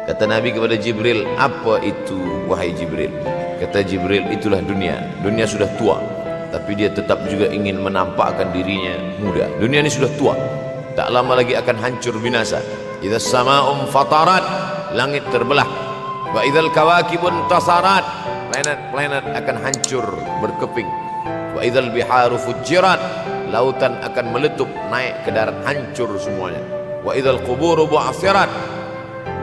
Kata Nabi kepada Jibril, apa itu wahai Jibril? Kata Jibril, itulah dunia. Dunia sudah tua, tapi dia tetap juga ingin menampakkan dirinya muda. Dunia ini sudah tua, tak lama lagi akan hancur binasa. Idza sama'um fatarat, langit terbelah. Wa idzal kawakibun tasarat, planet-planet akan hancur berkeping. Wa idzal biharu fujirat, lautan akan meletup naik ke darat, hancur semuanya. Wa idzal quburu bu'athirat,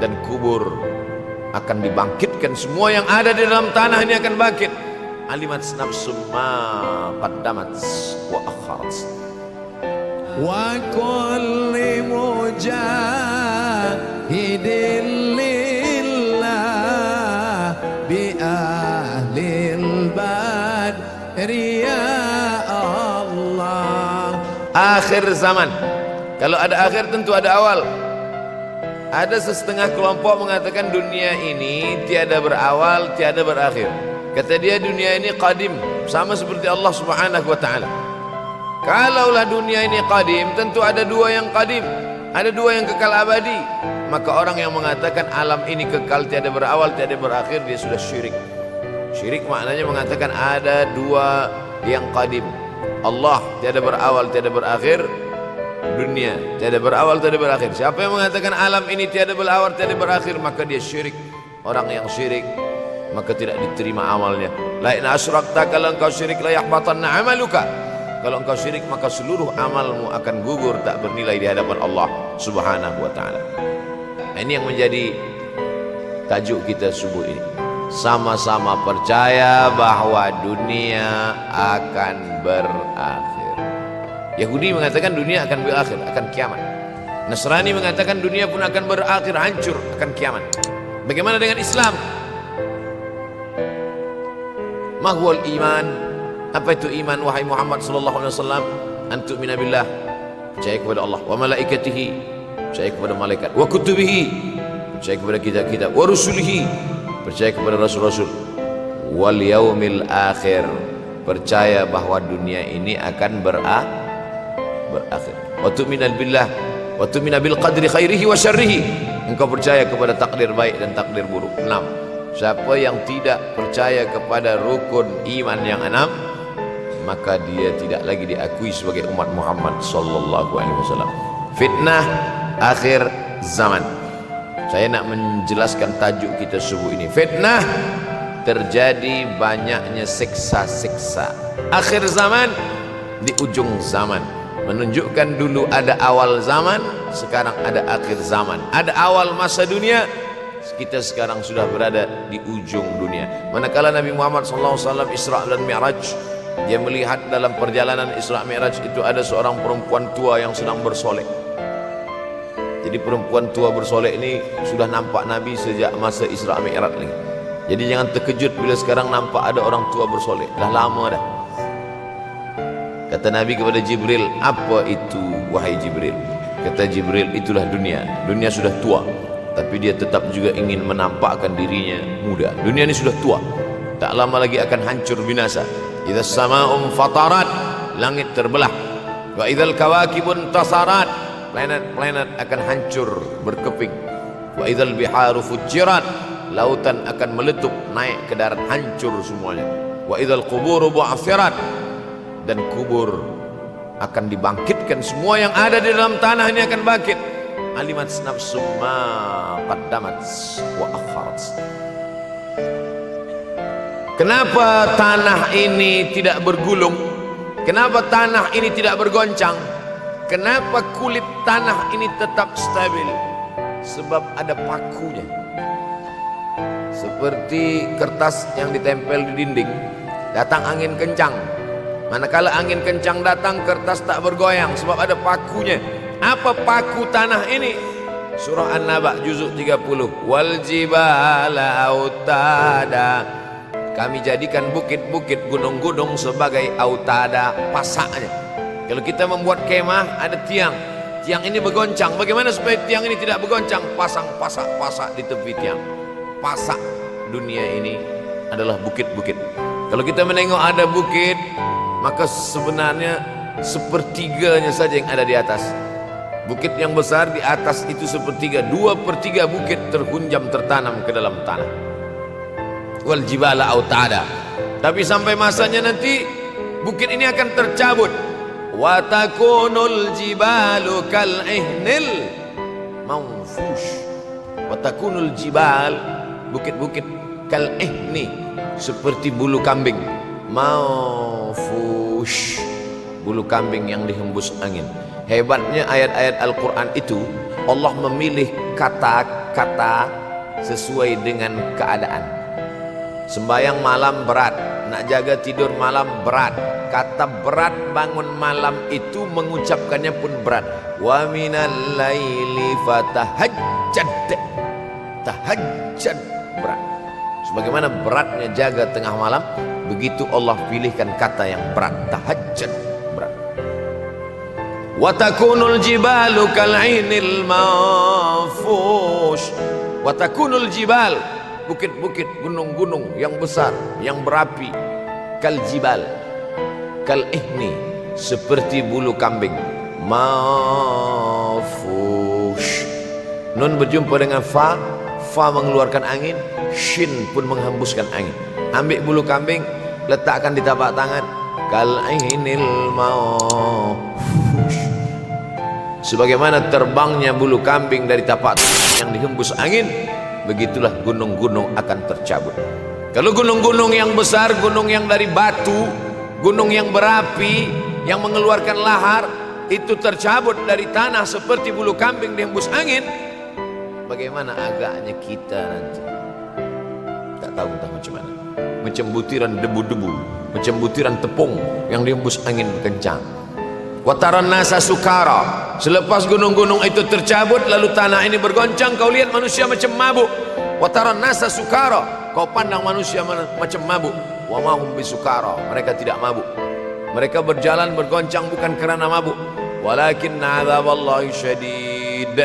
dan kubur akan dibangkitkan. Semua yang ada di dalam tanah ini akan bangkit. Alimat nafsum ma qaddamat wa akharat. Wa kulli mujahidin lillah bi ahlil badri ya Allah. Akhir zaman. Kalau ada akhir tentu ada awal. Ada setengah kelompok mengatakan dunia ini tiada berawal, tiada berakhir. Kata dia dunia ini qadim, sama seperti Allah Subhanahu wa ta'ala. Kalaulah dunia ini qadim, tentu ada dua yang qadim, ada dua yang kekal abadi. Maka orang yang mengatakan alam ini kekal, tiada berawal, tiada berakhir, dia sudah syirik. Syirik maknanya mengatakan ada dua yang qadim. Allah tiada berawal, tiada berakhir, dunia tiada berawal, tiada berakhir. Siapa yang mengatakan alam ini tiada berawal, tiada berakhir, maka dia syirik. Orang yang syirik maka tidak diterima amalnya. La in asyrakta, kalau engkau syirik, la yahbatanna amaluka. Kalau engkau syirik maka seluruh amalmu akan gugur, tak bernilai di hadapan Allah Subhanahu wa ta'ala. Ini yang menjadi tajuk kita subuh ini. Sama-sama percaya bahwa dunia akan berakhir. Yahudi mengatakan dunia akan berakhir, akan kiamat. Nasrani mengatakan dunia pun akan berakhir, hancur, akan kiamat. Bagaimana dengan Islam? Mahwal iman. Apa itu iman wahai Muhammad sallallahu alaihi wasallam? Antu'mina billah, percaya kepada Allah, wa malaikatihi, percaya kepada malaikat, wa kutubihi, percaya kepada kitab-kitab, wa rusulihi, percaya kepada rasul-rasul, wal yaumil akhir, percaya bahwa dunia ini akan berakhir. Wa tu'mina billah wa tu'mina bil qadri khairihi wa syarrihi, engkau percaya kepada takdir baik dan takdir buruk. 6. Siapa yang tidak percaya kepada rukun iman yang 6, maka dia tidak lagi diakui sebagai umat Muhammad sallallahu alaihi wasallam. Fitnah akhir zaman. Saya nak menjelaskan tajuk kita subuh ini. Fitnah, terjadi banyaknya siksa-siksa. Akhir zaman, di ujung zaman. Menunjukkan dulu ada awal zaman, sekarang ada akhir zaman. Ada awal masa dunia, kita sekarang sudah berada di ujung dunia. Manakala Nabi Muhammad SAW Isra dan Mi'raj, dia melihat dalam perjalanan Isra Mi'raj itu ada seorang perempuan tua yang sedang bersolek. Jadi perempuan tua bersolek ini sudah nampak Nabi sejak masa Isra Mi'raj lagi. Jadi jangan terkejut bila sekarang nampak ada orang tua bersolek. Dah lama dah. Kata Nabi kepada Jibril, apa itu wahai Jibril? Kata Jibril, itulah dunia. Dunia sudah tua, tapi dia tetap juga ingin menampakkan dirinya muda. Dunia ini sudah tua, tak lama lagi akan hancur binasa. Idza sama'um fatarat, langit terbelah. Wa idzal kawakibun tasarat, planet-planet akan hancur berkeping. Wa idzal biharu fujirat, lautan akan meletup naik ke darat, hancur semuanya. Wa idzal quburu bu'athirat, dan kubur akan dibangkitkan. Semua yang ada di dalam tanah ini akan bangkit. Alimat nafsum ma qaddamat wa akharat. Kenapa tanah ini tidak bergulung? Kenapa tanah ini tidak bergoncang? Kenapa kulit tanah ini tetap stabil? Sebab ada pakunya. Seperti kertas yang ditempel di dinding, datang angin kencang, manakala angin kencang datang, kertas tak bergoyang sebab ada pakunya. Apa paku tanah ini? Surah An-Naba juzuk 30. Wal jibala autada, kami jadikan bukit-bukit, gunung-gunung sebagai autada, pasaknya. Kalau kita membuat kemah, ada tiang. Tiang ini bergoncang. Bagaimana supaya tiang ini tidak bergoncang? Pasang pasak-pasak di tepi tiang. Pasak dunia ini adalah bukit-bukit. Kalau kita menengok ada bukit, maka sebenarnya sepertiganya saja yang ada di atas. Bukit yang besar di atas itu sepertiga, 2/3 bukit terhunjam tertanam ke dalam tanah. Wal jibala autada. Tapi sampai masanya nanti bukit ini akan tercabut. Wa takunul jibalu kal ihnil manfush. Wa takunul jibal, bukit-bukit kal ihni, seperti bulu kambing. Manfush, bulu kambing yang dihembus angin. Hebatnya ayat-ayat Al-Quran itu, Allah memilih kata-kata sesuai dengan keadaan. Sembayang malam berat, nak jaga tidur malam berat. Kata berat bangun malam itu mengucapkannya pun berat. Wa minal laili fatahajjad, tahajjud berat. Sebagaimana beratnya jaga tengah malam, begitu Allah pilihkan kata yang berat, tahajjud berat. Wa takunul jibalu kal ainil manfush. Wa takunul jibal, bukit-bukit, gunung-gunung yang besar, yang berapi, kal jibal, kal ihni, seperti bulu kambing. Manfush. Nun berjumpa dengan fa, fa mengeluarkan angin, shin pun menghembuskan angin. Ambil bulu kambing, letakkan di tapak tangan, kal ainil manfush. Sebagaimana terbangnya bulu kambing dari tapak yang dihembus angin, begitulah gunung-gunung akan tercabut. Kalau gunung-gunung yang besar, gunung yang dari batu, gunung yang berapi, yang mengeluarkan lahar, itu tercabut dari tanah seperti bulu kambing dihembus angin, bagaimana agaknya kita nanti? Tak tahu entah macam mana. Macam butiran debu-debu, macam butiran tepung yang dihembus angin kencang. Wataran nasa sukara. Selepas gunung-gunung itu tercabut, lalu tanah ini bergoncang, kau lihat manusia macam mabuk. Wataran nasa sukara. Kau pandang manusia macam mabuk. Wa mahum bisukara. Mereka tidak mabuk. Mereka berjalan bergoncang bukan kerana mabuk. Walakin azaballahi syadid.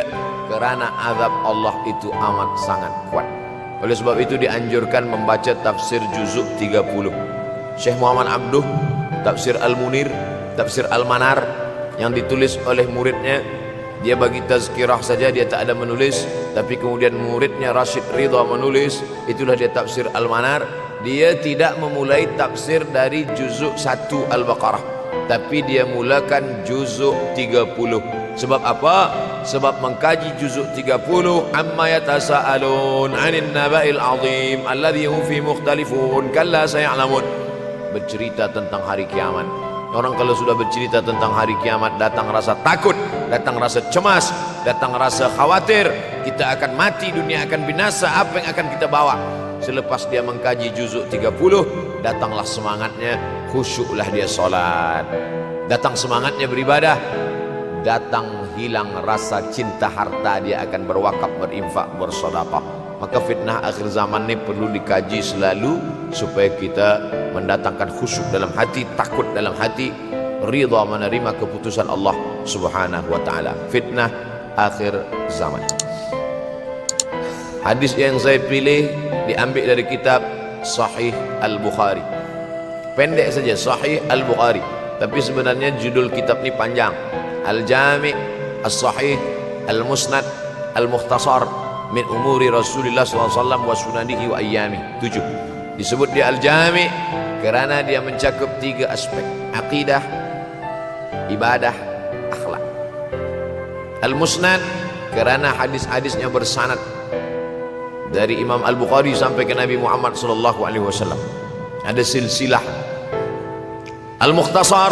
Kerana azab Allah itu amat sangat kuat. Oleh sebab itu dianjurkan membaca tafsir juzuk 30. Syekh Muhammad Abduh, tafsir Al-Munir, tafsir Al-Manar yang ditulis oleh muridnya. Dia bagi tazkirah saja, dia tak ada menulis. Tapi kemudian muridnya Rashid Ridha menulis. Itulah dia tafsir Al-Manar. Dia tidak memulai tafsir dari juzuk 1 Al-Baqarah, tapi dia mulakan juzuk 30. Sebab apa? Sebab mengkaji juzuk 30, amma yatasaalun 'anil naba'il 'azim alladhi hum fi mukhtalifun kalla saya'lamun. Bercerita tentang hari kiamat. Orang kalau sudah bercerita tentang hari kiamat, datang rasa takut, datang rasa cemas, datang rasa khawatir, kita akan mati, dunia akan binasa, apa yang akan kita bawa? Selepas dia mengkaji juzuk 30, datanglah semangatnya, khusyuklah dia solat, datang semangatnya beribadah, datang hilang rasa cinta harta, dia akan berwakaf, berinfak, bersedekah. Maka fitnah akhir zaman ini perlu dikaji selalu supaya kita mendatangkan khusyuk dalam hati, takut dalam hati, ridha menerima keputusan Allah Subhanahu wa taala. Fitnah akhir zaman. Hadis yang saya pilih diambil dari kitab Sahih Al-Bukhari. Pendek saja, Sahih Al-Bukhari, tapi sebenarnya judul kitab ini panjang. Al-Jami' As-Sahih Al-Musnad Al-Mukhtasar min umuri Rasulullah SAW wa sunanihi wa ayyami. 7. Disebut dia Al-Jami' kerana dia mencakup 3 aspek: akidah, ibadah, akhlak. Al-Musnad kerana hadis-hadisnya bersanad dari Imam Al-Bukhari sampai ke Nabi Muhammad SAW. Ada silsilah. Al-Mukhtasar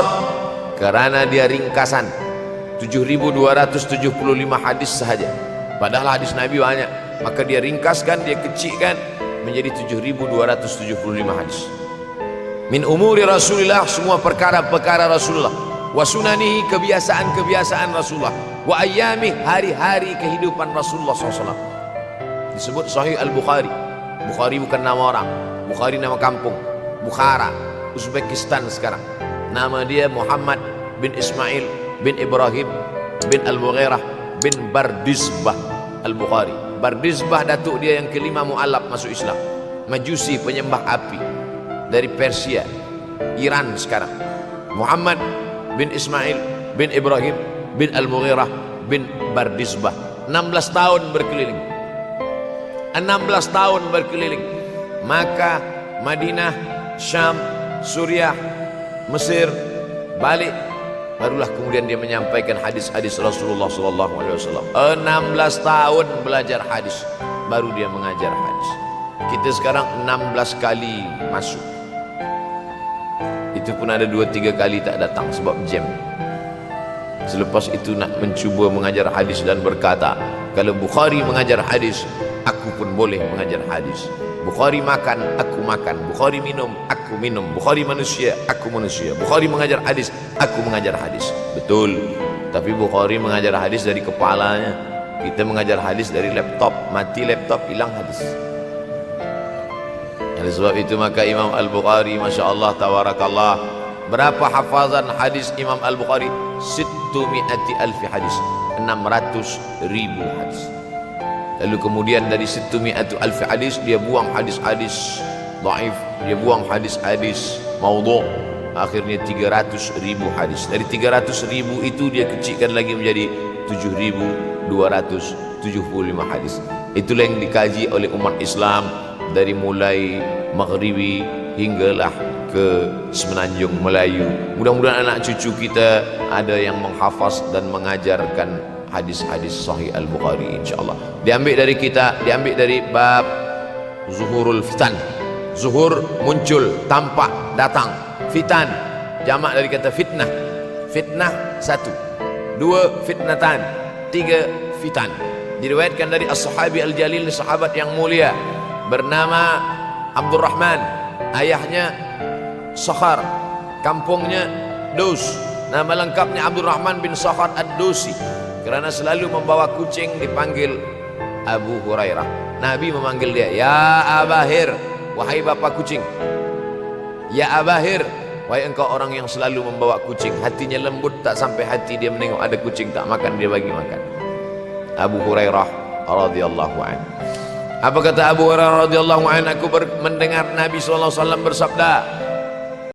kerana dia ringkasan, 7.275 hadis sahaja. Padahal hadis Nabi banyak, maka dia ringkaskan, dia kecilkan menjadi 7.275 hadis. Min umuri Rasulullah, semua perkara-perkara Rasulullah. Wa sunanihi, kebiasaan-kebiasaan Rasulullah. Wa ayyami, hari-hari kehidupan Rasulullah SAW. Disebut Sahih Al-Bukhari. Bukhari bukan nama orang, Bukhari nama kampung, Bukhara, Uzbekistan sekarang. Nama dia Muhammad bin Ismail bin Ibrahim bin Al-Mughirah bin Bardizbah Al-Bukhari. Bardizbah datuk dia yang kelima mu'alaf masuk Islam. Majusi, penyembah api, dari Persia, Iran sekarang. Muhammad bin Ismail bin Ibrahim bin Al-Mughirah bin Bardizbah. 16 tahun berkeliling. 16 tahun berkeliling. Maka, Madinah, Syam, Suriah, Mesir, balik, barulah kemudian dia menyampaikan hadis-hadis Rasulullah SAW. 16 tahun belajar hadis, baru dia mengajar hadis. Kita sekarang 16 kali masuk, itu pun ada 2-3 kali tak datang sebab jam. Selepas itu nak mencuba mengajar hadis dan berkata, kalau Bukhari mengajar hadis, aku pun boleh mengajar hadis. Bukhari makan, aku makan. Bukhari minum, aku minum. Bukhari manusia, aku manusia. Bukhari mengajar hadis, aku mengajar hadis. Betul. Tapi Bukhari mengajar hadis dari kepalanya, kita mengajar hadis dari laptop. Mati laptop, hilang hadis. Oleh sebab itu maka Imam Al-Bukhari, Masya Allah, Tabarakallah, berapa hafazan hadis Imam Al-Bukhari? 600,000 hadis, 600,000 hadis. Lalu kemudian dari 600,000 hadis dia buang hadis-hadis dhaif, dia buang hadis-hadis maudhu'. Akhirnya 300,000 hadis. Dari 300,000 itu dia kecilkan lagi menjadi 7.275 hadis. Itulah yang dikaji oleh umat Islam dari mulai Maghribi hinggalah ke Semenanjung Melayu. Mudah-mudahan anak cucu kita ada yang menghafaz dan mengajarkan hadis-hadis Sahih Al-Bukhari, insyaAllah. Diambil dari kita, diambil dari bab zuhurul fitan. Zuhur, muncul, tampak, datang. Fitan, jamak dari kata fitnah. Fitnah 1, 2 fitnatan, 3 fitan. Diriwayatkan dari as-sahabi al-jalil, sahabat yang mulia, bernama Abdurrahman, ayahnya Sakhar, kampungnya Dus. Nama lengkapnya Abdurrahman bin Sakhar ad-Dusi. Kerana selalu membawa kucing dipanggil Abu Hurairah. Nabi memanggil dia, ya Abahir, wahai bapak kucing. Ya Abahir, wahai engkau orang yang selalu membawa kucing. Hatinya lembut, tak sampai hati dia menengok ada kucing tak makan, dia bagi makan. Abu Hurairah radhiyallahu anhu. Apa kata Abu Hurairah radhiyallahu anhu? Aku mendengar Nabi SAW bersabda,